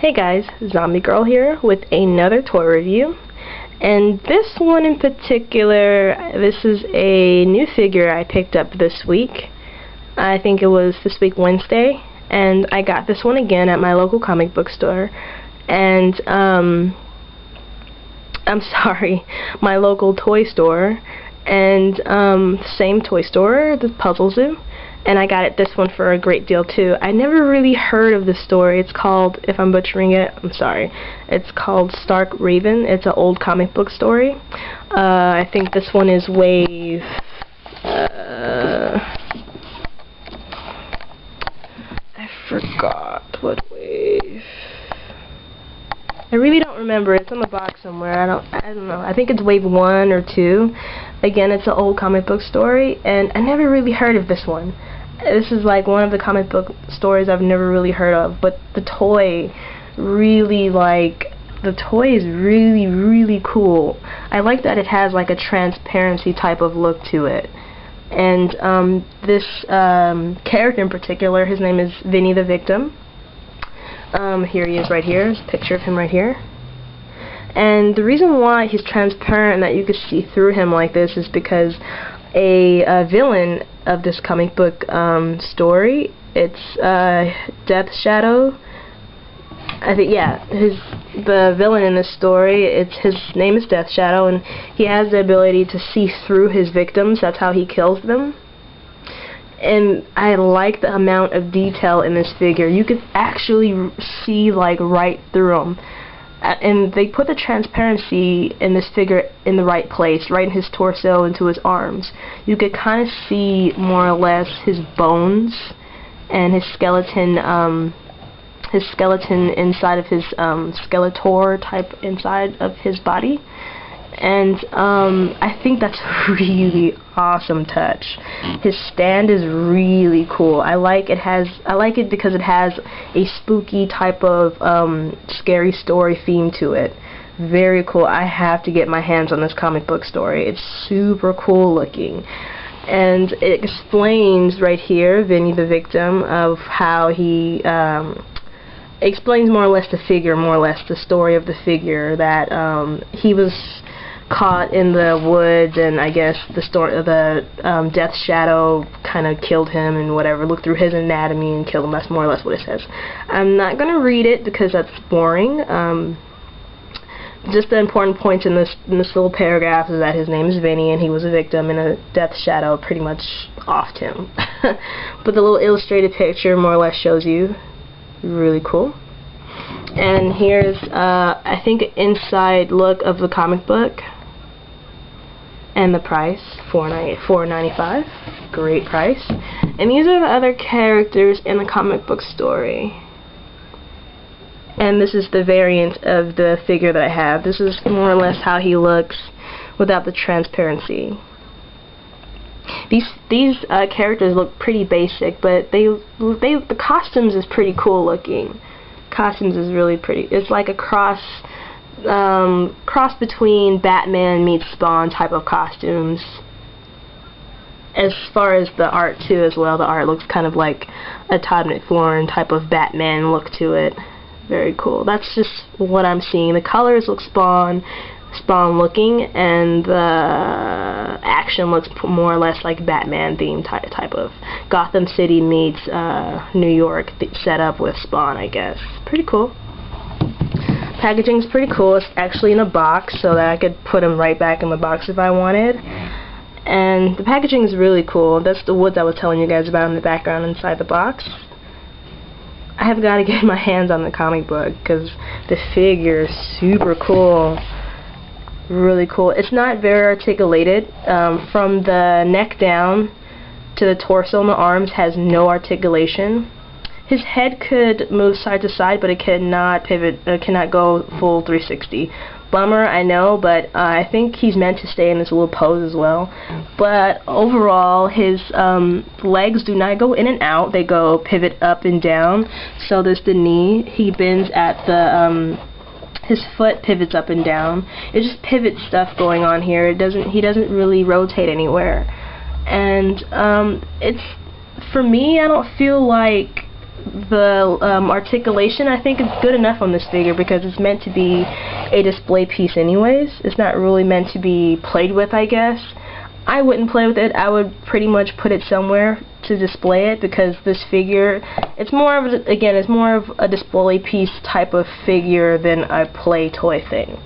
Hey guys, Zombie Girl here with another toy review, and this one in particular, this is a new figure I picked up this week. I think it was this week Wednesday, and I got this one again at my local comic book store, and my local toy store, and same toy store, the Puzzle Zoo. And I got this one for a great deal too. I never really heard of this story. It's called, if I'm butchering it, I'm sorry. It's called Stark Raven. It's an old comic book story. I think this one is wave... I forgot what wave. I really don't remember. It's in the box somewhere. I don't know. I think it's wave 1 or 2. Again, it's an old comic book story, and I never really heard of this one. This is like one of the comic book stories I've never really heard of, but the toy really, is really cool. I like that it has like a transparency type of look to it. And this character in particular, his name is Vinny the Victim. Here he is right here. There's a picture of him right here. And the reason why he's transparent and that you can see through him like this is because a villain of this comic book story, it's Death Shadow. I think, yeah, the villain in this story, his name is Death Shadow, and he has the ability to see through his victims. That's how he kills them. And I like the amount of detail in this figure. You could actually see like right through him. And they put the transparency in this figure in the right place, right in his torso, into his arms. You could kind of see more or less his bones and his skeleton inside of his skeletor type inside of his body. And I think that's a really awesome touch. His stand is really cool. I like it because it has a spooky type of scary story theme to it. Very cool. I have to get my hands on this comic book story. It's super cool looking. And it explains right here, Vinny the Victim, of how he explains more or less the figure, more or less the story of the figure, that he was caught in the woods, and I guess the Death Shadow kind of killed him and whatever, looked through his anatomy and killed him. That's more or less what it says. I'm not going to read it because that's boring. Just the important points in this little paragraph is that his name is Vinny and he was a victim, and a Death Shadow pretty much offed him. But the little illustrated picture more or less shows you. Really cool. And here's I think an inside look of the comic book. And the price, $4.95, great price. And these are the other characters in the comic book story. And this is the variant of the figure that I have. This is more or less how he looks without the transparency. These characters look pretty basic, but the costumes is pretty cool looking. Costumes is really pretty. It's like a cross between Batman meets Spawn type of costumes. As far as the art too as well, the art looks kind of like a Todd McFarlane type of Batman look to it. Very cool. That's just what I'm seeing. The colors look Spawn looking, and the action looks more or less like Batman themed type of Gotham City meets New York set up with Spawn, I guess. Pretty cool. Packaging's pretty cool. It's actually in a box so that I could put them right back in the box if I wanted. And the packaging is really cool. That's the woods I was telling you guys about in the background inside the box. I have got to get my hands on the comic book because the figure is super cool. Really cool. It's not very articulated. From the neck down to the torso and the arms has no articulation. His head could move side to side, but it cannot pivot, cannot go full 360. Bummer, I know, but I think he's meant to stay in this little pose as well. But overall, his legs do not go in and out. They go pivot up and down. So there's the knee. He bends at the his foot pivots up and down. It's just pivot stuff going on here. He doesn't really rotate anywhere. And it's, for me, I don't feel like the articulation, I think, is good enough on this figure because it's meant to be a display piece anyways. It's not really meant to be played with, I guess. I wouldn't play with it. I would pretty much put it somewhere to display it because this figure, it's more of, again, it's more of a display piece type of figure than a play toy thing.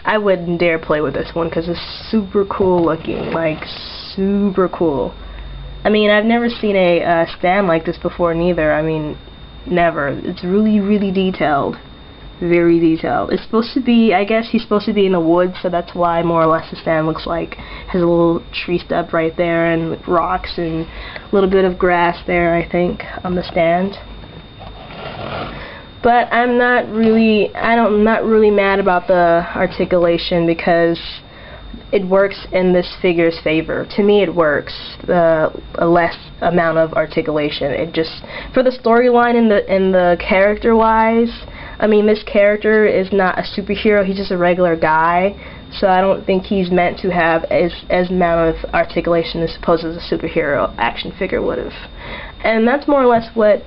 I wouldn't dare play with this one because it's super cool looking, like super cool. I mean, I've never seen a stand like this before neither. I mean, never. It's really, really detailed. Very detailed. It's supposed to be, I guess he's supposed to be in the woods, so that's why more or less the stand looks like. Has a little tree stub right there and rocks and a little bit of grass there, I think, on the stand. But I'm not really mad about the articulation because it works in this figure's favor. To me, it works. A less amount of articulation. It just, for the storyline and the character-wise, I mean, this character is not a superhero. He's just a regular guy. So I don't think he's meant to have as amount of articulation as opposed to a superhero action figure would have. And that's more or less what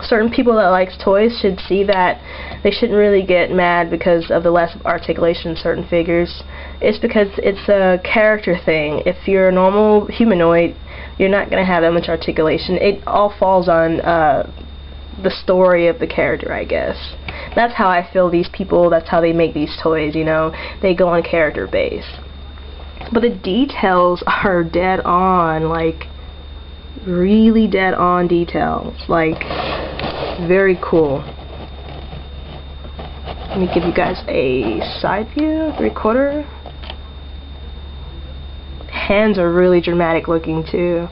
certain people that likes toys should see, that they shouldn't really get mad because of the less articulation in certain figures. It's because it's a character thing. If you're a normal humanoid, you're not going to have that much articulation. It all falls on the story of the character, I guess. That's how I feel these people, that's how they make these toys, you know. They go on character base. But the details are dead on, like really dead on details. Like, very cool. Let me give you guys a side view, 3/4. Hands are really dramatic looking too.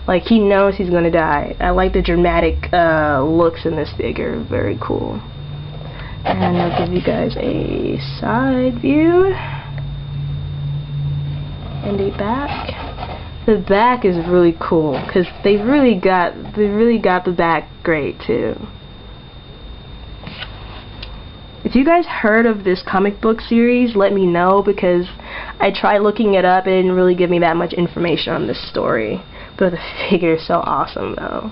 Like, he knows he's gonna die. I like the dramatic looks in this figure. Very cool. And I'll give you guys a side view and a back. The back is really cool because they really got the back great too. If you guys heard of this comic book series, let me know because I tried looking it up. It didn't really give me that much information on this story. But the figure is so awesome though.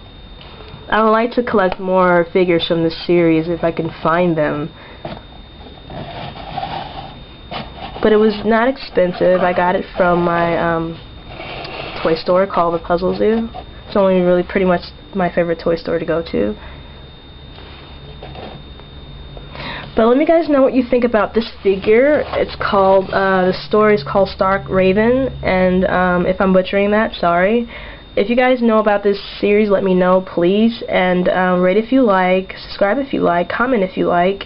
I would like to collect more figures from this series if I can find them. But it was not expensive. I got it from my toy store called the Puzzle Zoo. It's only really pretty much my favorite toy store to go to. But let me guys know what you think about this figure. It's called, the story is called Stark Raven, and if I'm butchering that, sorry. If you guys know about this series, let me know, please. And rate if you like, subscribe if you like, comment if you like.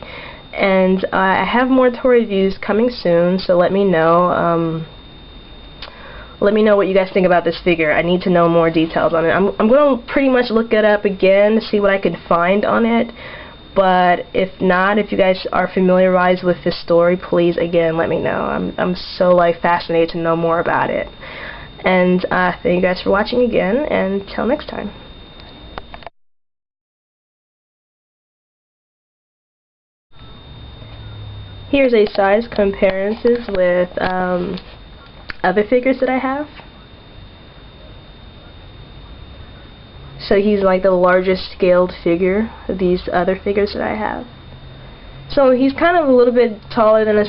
And I have more toy reviews coming soon, so let me know. Let me know what you guys think about this figure. I need to know more details on it. I'm going to pretty much look it up again to see what I can find on it. But if not, if you guys are familiarized with this story, please, again, let me know. I'm so, like, fascinated to know more about it. And thank you guys for watching again, and till next time. Here's a size comparisons with other figures that I have. So he's like the largest scaled figure of these other figures that I have. So he's kind of a little bit taller than a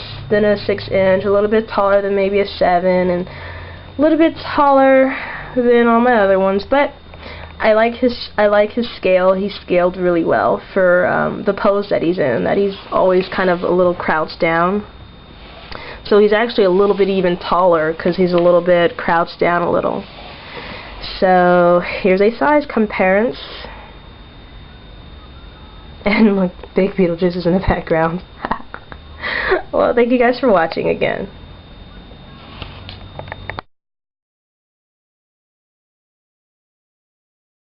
6-inch, a little bit taller than maybe a 7, and a little bit taller than all my other ones. But I like his scale. He's scaled really well for the pose that he's in. That he's always kind of a little crouched down. So he's actually a little bit even taller because he's a little bit crouched down a little. So here's a size comparison. And look, big Beetlejuice is in the background. Well, thank you guys for watching again.